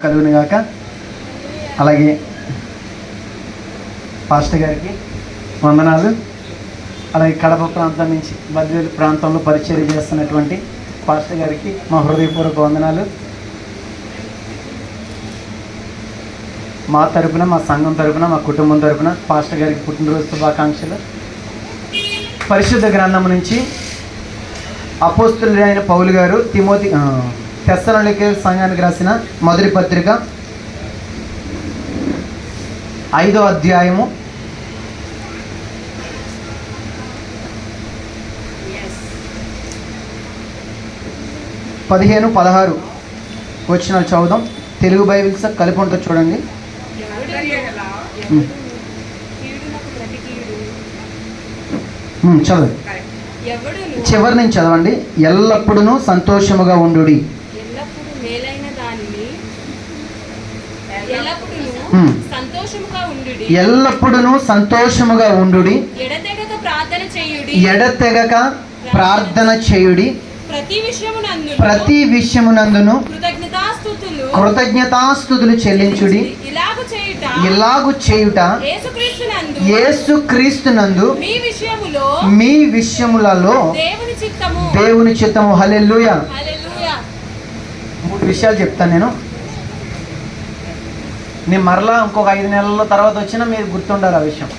కలుగును గాక. అలాగే పాస్టర్ గారికి వందనాలు. అలాగే కడప ప్రాంతం నుంచి బద్వేలు ప్రాంతంలో పరిచర్య చేస్తున్నటువంటి పాస్టర్ గారికి మా హృదయపూర్వక వందనాలు. మా తరపున, మా సంఘం తరపున, మా కుటుంబం తరపున పాస్టర్ గారికి పుట్టినరోజు శుభాకాంక్షలు. పరిశుద్ధ గ్రంథం నుంచి అపోస్తులుడైన పౌలు గారు తెస్సలోనికే సంఘానికి రాసిన మొదటి పత్రిక 5వ అధ్యాయము 15-16 వచనాలు చదువుదాం. తెలుగు బైబిల్స్ కలిపి ఉంటుంది చూడండి. చదవండి, చివరి నుంచి చదవండి. ఎల్లప్పుడూ సంతోషముగా ఉండుడి. ఎల్లప్పుడూ సంతోషముగా ఉండుడి. ఎడతెగక ప్రార్థన చేయుడి. ప్రతి విషయమునందును కృతజ్ఞతాస్తుతులు చెల్లించుడి. ఇలాగు చేయుట యేసుక్రీస్తునందు మీ విషయములలో దేవుని చిత్తము. హల్లెలూయా. 3 విషయాలు చెప్తాను నేను మరలా ఇంకొక 5 నెలల తర్వాత వచ్చినా మీరు గుర్తుండాలి ఆ విషయం.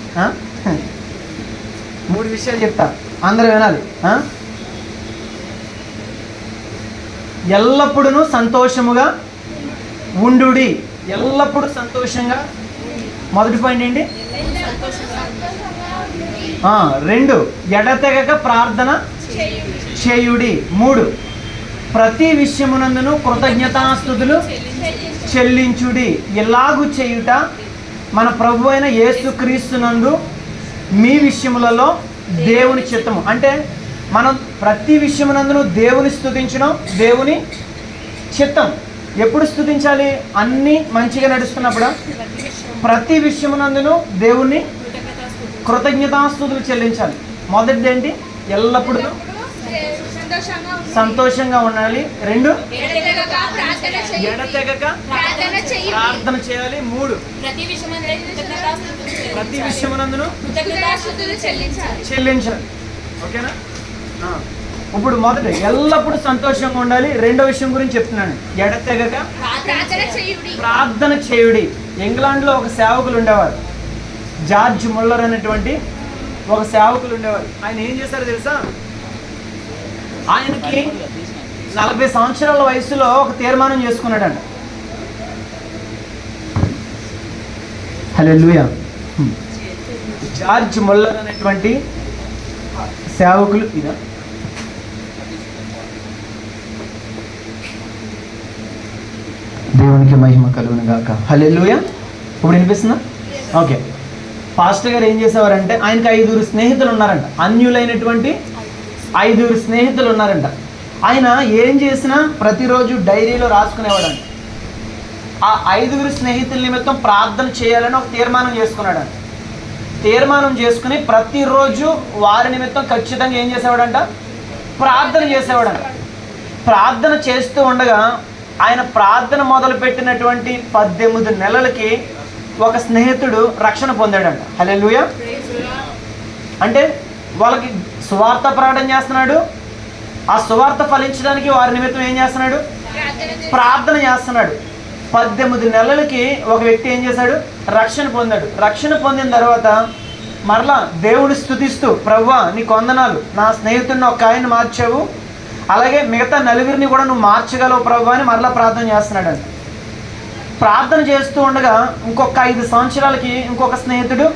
3 విషయాలు చెప్తా, అందరూ వినాలి. ఎల్లప్పుడూ సంతోషముగా ఉండుడి. ఎల్లప్పుడూ సంతోషంగా. మొదటి పాయింట్ ఏంటి? 2 ఎడతెగక ప్రార్థన చేయుడి. 3 ప్రతి విషయమునందును కృతజ్ఞతాస్తుతులు చెల్లించుడి. ఇలాగు చేయుట మన ప్రభు అయిన యేసుక్రీస్తునందు మీ విషయములలో దేవుని చిత్తము. అంటే మనం ప్రతి విషయమునందును దేవుని స్తుతించడం దేవుని చిత్తం. ఎప్పుడు స్తుతించాలి? అన్నీ మంచిగా నడుస్తున్నప్పుడు. ప్రతి విషయమునందును దేవుణ్ణి కృతజ్ఞతాస్తుతులు చెల్లించాలి. మొదటిది ఏంటి? ఎల్లప్పుడూ సంతోషంగా ఉండాలి. 2 ఎడతెగక ప్రార్థన చేయాలి. 3 ప్రతి విషయమునందును చెల్లించాలి. ఓకేనా? ఇప్పుడు మొదటి ఎల్లప్పుడూ సంతోషంగా ఉండాలి. 2వ విషయం గురించి చెప్తున్నాను. ఎడతెగక ప్రార్థన చేయుడి. ఇంగ్లాండ్లో ఒక సేవకులు ఉండేవారు, జార్జ్ ముల్లర్ అనేటువంటి ఒక సేవకులు ఉండేవారు. ఆయన ఏం చేశారో తెలుసా? ఆయనకి 40 సంవత్సరాల వయసులో ఒక తీర్మానం చేసుకున్నాడంట. హల్లెలూయా. జార్జ్ ముల్లర్ అనేటువంటి సేవకులు ఇదా దేవునికి మహిమ కలుగును గాక. హల్లెలూయా. ఇప్పుడు వినిపిస్తుందా? ఓకే. పాస్టర్ గారు ఏం చేసేవారంటే, ఆయనకి 5 స్నేహితులు ఉన్నారంట. అన్యులైనటువంటి 5 స్నేహితులు ఉన్నారంట. ఆయన ఏం చేసినా ప్రతిరోజు డైరీలో రాసుకునేవాడంట. ఆ 5 స్నేహితుల నిమిత్తం ప్రార్థన చేయాలని ఒక తీర్మానం చేసుకున్నాడంట. తీర్మానం చేసుకుని ప్రతిరోజు వారి నిమిత్తం ఖచ్చితంగా ఏం చేసేవాడంట? ప్రార్థన చేసేవాడంట. ప్రార్థన చేస్తూ ఉండగా ఆయన ప్రార్థన మొదలుపెట్టినటువంటి 18 నెలలకి ఒక స్నేహితుడు రక్షణ పొందాడంట. హల్లెలూయా. అంటే వాళ్ళకి సువార్త ప్రకటన చేస్తున్నాడు. ఆ సువార్త ఫలించడానికి వారి నిమిత్తం ఏం చేస్తున్నాడు? ప్రార్థన చేస్తున్నాడు. 18 నెలలకి ఒక వ్యక్తి ఏం చేశాడు? రక్షణ పొందాడు. రక్షణ పొందిన తర్వాత మరలా దేవుని స్తుతిస్తూ, ప్రభువా నీకు వందనాలు, నా స్నేహితుడిని ఒక ఆయన్ని మార్చావు, అలాగే మిగతా 4 కూడా నువ్వు మార్చగలవు ప్రభువా అని మరలా ప్రార్థన చేస్తున్నాడు. ప్రార్థన చేస్తూ ఉండగా ఇంకొక 5 సంవత్సరాలకి ఇంకొక స్నేహితుడు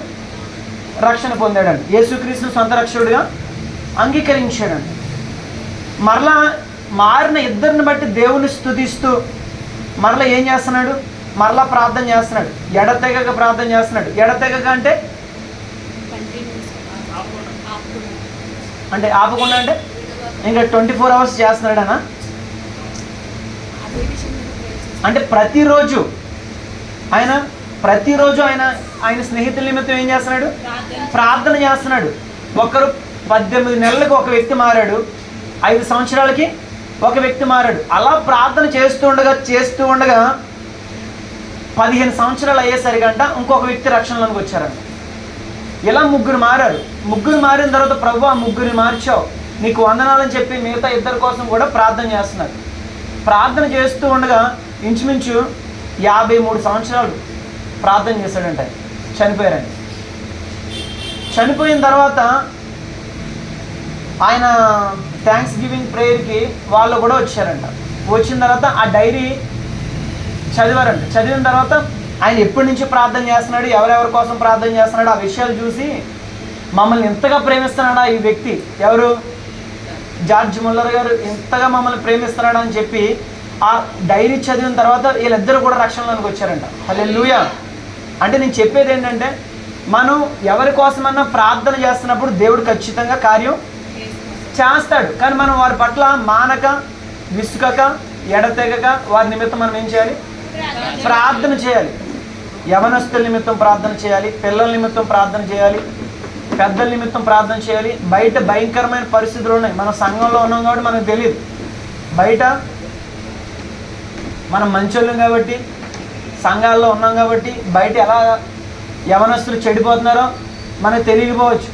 రక్షణ పొందాడండి. యేసుక్రీస్తును సొంత రక్షకుడిగా అంగీకరించాడండి. మరలా మారిన 2 బట్టి దేవుని స్తుతిస్తూ మరలా ఏం చేస్తున్నాడు? మరలా ప్రార్థన చేస్తున్నాడు. ఎడతెగక ప్రార్థన చేస్తున్నాడు. ఎడతెగక అంటే ఆపకుండా అంటే ఇంకా 24 అవర్స్ చేస్తున్నాడనా? అంటే ప్రతిరోజు ఆయన స్నేహితుల నిమిత్తం ఏం చేస్తున్నాడు? ప్రార్థన చేస్తున్నాడు. ఒకరు 18 నెలలకు ఒక వ్యక్తి మారాడు, 5 సంవత్సరాలకి ఒక వ్యక్తి మారాడు. అలా ప్రార్థన చేస్తూ ఉండగా 15 సంవత్సరాలు అయ్యేసరికంట ఇంకొక వ్యక్తి రక్షణలోకి వచ్చారంట. ఇలా ముగ్గురు మారారు. ముగ్గురు మారిన తర్వాత ప్రభు ఆ ముగ్గురిని మార్చావు, నీకు వందనాలని చెప్పి మిగతా ఇద్దరి కోసం కూడా ప్రార్థన చేస్తున్నారు. ప్రార్థన చేస్తూ ఉండగా ఇంచుమించు 53 సంవత్సరాలు ప్రార్థన చేశాడంట. చనిపోయారండి. చనిపోయిన తర్వాత ఆయన థ్యాంక్స్ గివింగ్ ప్రేయర్కి వాళ్ళు కూడా వచ్చారంట. వచ్చిన తర్వాత ఆ డైరీ చదివారంట. చదివిన తర్వాత ఆయన ఎప్పటి నుంచి ప్రార్థన చేస్తున్నాడు, ఎవరెవరి కోసం ప్రార్థన చేస్తున్నాడు, ఆ విషయాలు చూసి మమ్మల్ని ఎంతగా ప్రేమిస్తున్నాడా ఈ వ్యక్తి, ఎవరు జార్జ్ ముల్లర్ గారు ఎంతగా మమ్మల్ని ప్రేమిస్తున్నాడు అని చెప్పి ఆ డైరీ చదివిన తర్వాత వీళ్ళిద్దరూ కూడా రక్షణలోకి వచ్చారంట. హల్లెలూయా. అంటే నేను చెప్పేది ఏంటంటే, మనం ఎవరి కోసమన్నా ప్రార్థన చేస్తున్నప్పుడు దేవుడు ఖచ్చితంగా కార్యం చేస్తాడు. కానీ మనం వారి పట్ల మానక, విసుకక, ఎడతెగక వారి నిమిత్తం మనం ఏం చేయాలి? ప్రార్థన చేయాలి. యవనస్తుల నిమిత్తం ప్రార్థన చేయాలి, పిల్లల నిమిత్తం ప్రార్థన చేయాలి, పెద్దల నిమిత్తం ప్రార్థన చేయాలి. బయట భయంకరమైన పరిస్థితులు ఉన్నాయి. మనం సంఘంలో ఉన్నాం కాబట్టి మనకు తెలియదు. బయట మనం మంచోళ్ళం కాబట్టి, సంఘాల్లో ఉన్నాం కాబట్టి బయట ఎలా యవనస్తులు చెడిపోతున్నారో మనకు తెలియకపోవచ్చు.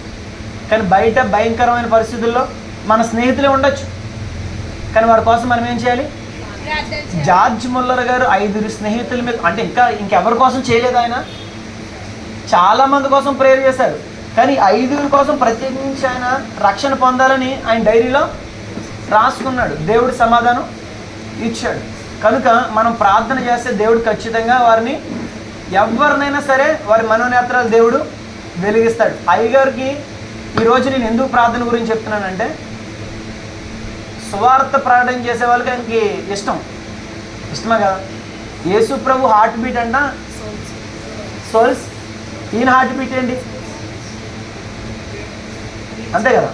కానీ బయట భయంకరమైన పరిస్థితుల్లో మన స్నేహితులే ఉండొచ్చు. కానీ వారి కోసం మనం ఏం చేయాలి? జార్జ్ ముల్లర్ గారు 5 స్నేహితుల మీద, అంటే ఇంకెవరి కోసం చేయలేదు, ఆయన చాలామంది కోసం ప్రేయర్ చేశారు. కానీ 5 కోసం ప్రత్యేకించి ఆయన రక్షణ పొందాలని ఆయన డైరీలో రాసుకున్నాడు. దేవుడు సమాధానం ఇచ్చాడు. కనుక మనం ప్రార్థన చేస్తే దేవుడు ఖచ్చితంగా వారిని, ఎవరినైనా సరే వారి మనోనేత్రాలు దేవుడు వెలిగిస్తాడు. అయ్యగారికి ఈరోజు నేను ఎందుకు ప్రార్థన గురించి చెప్తున్నానంటే, సువార్త ప్రకటన చేసే వాళ్ళకి ఆయనకి ఇష్టమే కదా. యేసు ప్రభు హార్ట్ బీట్ అంట సోల్స్, ఈయన హార్ట్ బీట్ ఏంటి? అంతే కదా.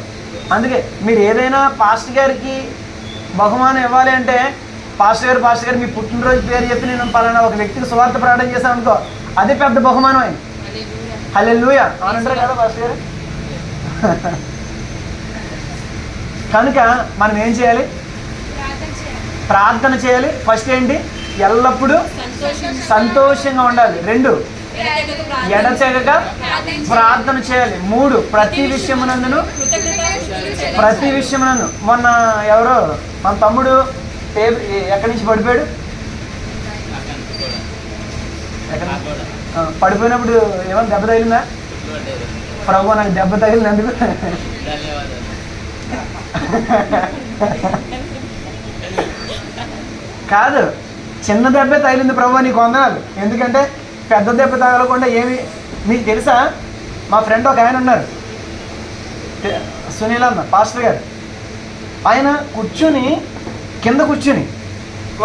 అందుకే మీరు ఏదైనా పాస్టర్ గారికి బహుమానం ఇవ్వాలి అంటే, పాస్టర్ గారు మీ పుట్టినరోజు పేరు చెప్పి నేను పలానా ఒక వ్యక్తికి సువార్త ప్రకటన చేశాను అనుకో, అదే పెద్ద బహుమానం అయింది. హల్లెలూయా అని అంటారు కదా పాస్టర్ గారు. కనుక మనం ఏం చేయాలి? ప్రార్థన చేయాలి. ఫస్ట్ ఏంటి? ఎల్లప్పుడూ సంతోషంగా ఉండాలి. 2, ఎడతెగక ప్రార్థన చేయాలి. 3, ప్రతి విషయమునందును. మొన్న ఎవరో మన తమ్ముడు ఎక్కడి నుంచి పడిపోయాడు, పడిపోయినప్పుడు ఏమన్నా దెబ్బ తగిలిందా? ప్రభు నాకు దెబ్బ తగిలినందుకు కాదు, చిన్న దెబ్బే తగిలింది ప్రభు నీకు వందనాలు. ఎందుకంటే పెద్ద దెబ్బ తగలకుండా ఏమి. మీకు తెలుసా, మా ఫ్రెండ్ ఒక ఆయన ఉన్నారు, సునీల్ అన్న, పాస్టర్ గారు. ఆయన కింద కూర్చుని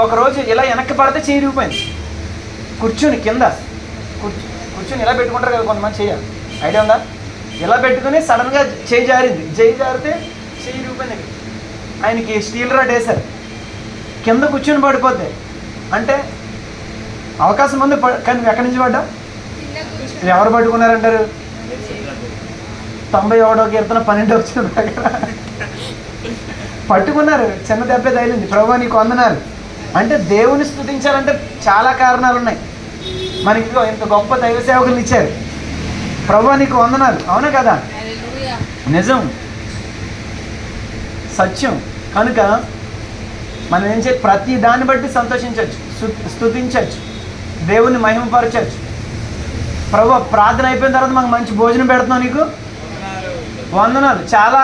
ఒకరోజు ఇలా వెనక్కి పడితే చేయి ఇరిగిపోయింది. కింద కూర్చుని ఇలా పెట్టుకుంటారు కదా కొంతమంది, చేయాలి ఐడియా ఉందా? ఇలా పెట్టుకుని సడన్గా చేయి జారింది. జారితే చేయి ఇరిగిపోయింది. ఆయనకి స్టీల్ రాడ్ వేశారు. కింద కూర్చొని పడిపోతే అంటే అవకాశం ఉంది, కానీ ఎక్కడి నుంచి పడ్డా? ఎవరు పట్టుకున్నారంటారు? 91వ కీర్తన 12వ వచనం దగ్గర పట్టుకున్నారు. చిన్న దెబ్బే తగిలింది. ప్రభువా నీకు వందనాలు. అంటే దేవుని స్తుతించాలంటే చాలా కారణాలు ఉన్నాయి. మనకి ఇంత గొప్ప దైవ సేవకులు ఇచ్చారు. ప్రభువా నీకు వందనాలు. అవునా కదా? నిజం, సత్యం. కనుక మనం ఏం చేయాలి? ప్రతి దాన్ని బట్టి సంతోషించవచ్చు, స్తుతించవచ్చు, దేవుణ్ణి మహిమపరచవచ్చు. ప్రభు ప్రార్థన అయిపోయిన తర్వాత మాకు మంచి భోజనం పెడుతున్నావు, నీకు వందనాలు. చాలా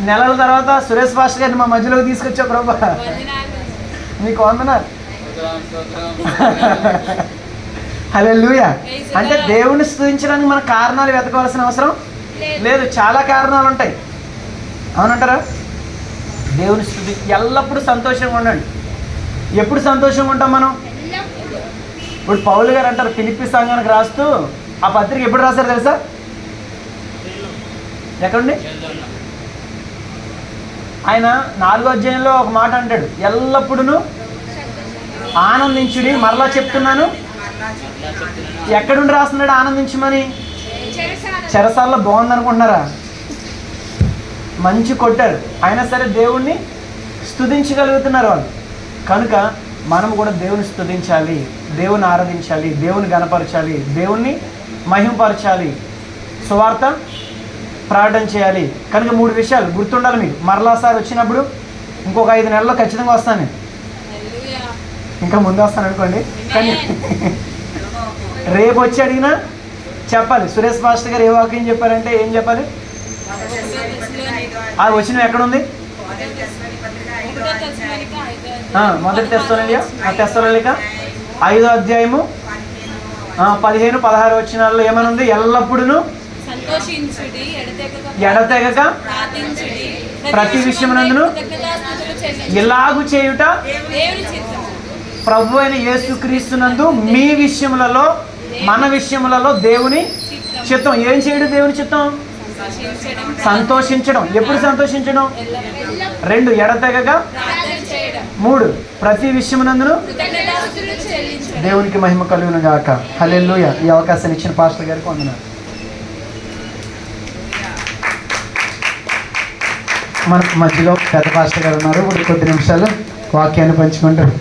నెలల తర్వాత సురేష్ పాస్టర్ గారిని మా మధ్యలోకి తీసుకొచ్చావు ప్రభు, నీకు వందనాలు. హల్లెలూయా. అంటే దేవుణ్ణి స్తుతించడానికి మన కారణాలు వెతకవలసిన అవసరం లేదు. చాలా కారణాలు ఉంటాయి. అవునంటారా? దేవుని స్తుతి. ఎల్లప్పుడూ సంతోషంగా ఉండండి. ఎప్పుడు సంతోషంగా ఉంటాం మనం? ఇప్పుడు పౌలు గారు అంటారు ఫిలిప్పీ సంఘానికి రాస్తూ, ఆ పత్రిక ఎప్పుడు రాశారు తెలుసా? ఎక్కడండి? ఆయన 4వ అధ్యాయంలో ఒక మాట అంటాడు, ఎల్లప్పుడూ ఆనందించుడి. మరలా చెప్తున్నాను. ఎక్కడుండి రాస్తున్నాడు ఆనందించమని? చెరసాల్లో. బాగుందనుకుంటున్నారా? మంచి కొట్టారు, అయినా సరే దేవుణ్ణి స్తుతించగలుగుతున్నారు వాళ్ళు. కనుక మనం కూడా దేవుని స్తుతించాలి. దేవుని ఆరాధించాలి, దేవుని గణపరచాలి, దేవుణ్ణి మహిమపరచాలి, సువార్త ప్రార్థన చేయాలి. కనుక 3 విషయాలు గుర్తుండాలి మీకు. మరలా సార్ వచ్చినప్పుడు ఇంకొక 5 నెలల్లో ఖచ్చితంగా వస్తాను. ఇంకా ముందు వస్తాను అనుకోండి, కానీ రేపు వచ్చి అడిగినా చెప్పాలి. సురేష్ పాస్టర్ గారు ఏ వాక్యం చెప్పారంటే ఏం చెప్పాలి? అది వచ్చినవి ఎక్కడుంది? మొదటి తెస్సలోనిక 5వ అధ్యాయము 15-16 వచనాల్లో ఏమనుంది? ఎల్లప్పుడూ ఎడతెగక ప్రతి విషయమునందును ఇలాగు చేయుట ప్రభు అయిన యేసుక్రీస్తునందు మీ విషయములలో, మన విషయములలో దేవుని చిత్తం. ఏం చేయడు దేవుని చిత్తం? సంతోషించడం. ఎప్పుడు సంతోషించడం? 2 ఎడతెగక, 3 ప్రతి విషయమునందును దేవునికి మహిమ కలుగును గాక. హల్లెలూయా. ఈ అవకాశాన్ని ఇచ్చిన పాస్టర్ గారికి వందనాలు. మన మధ్యలో పెద్ద పాస్టర్ గారు ఉన్నారు. ఇప్పుడు కొద్ది నిమిషాలు వాక్యాన్ని పంచుకుంటారు.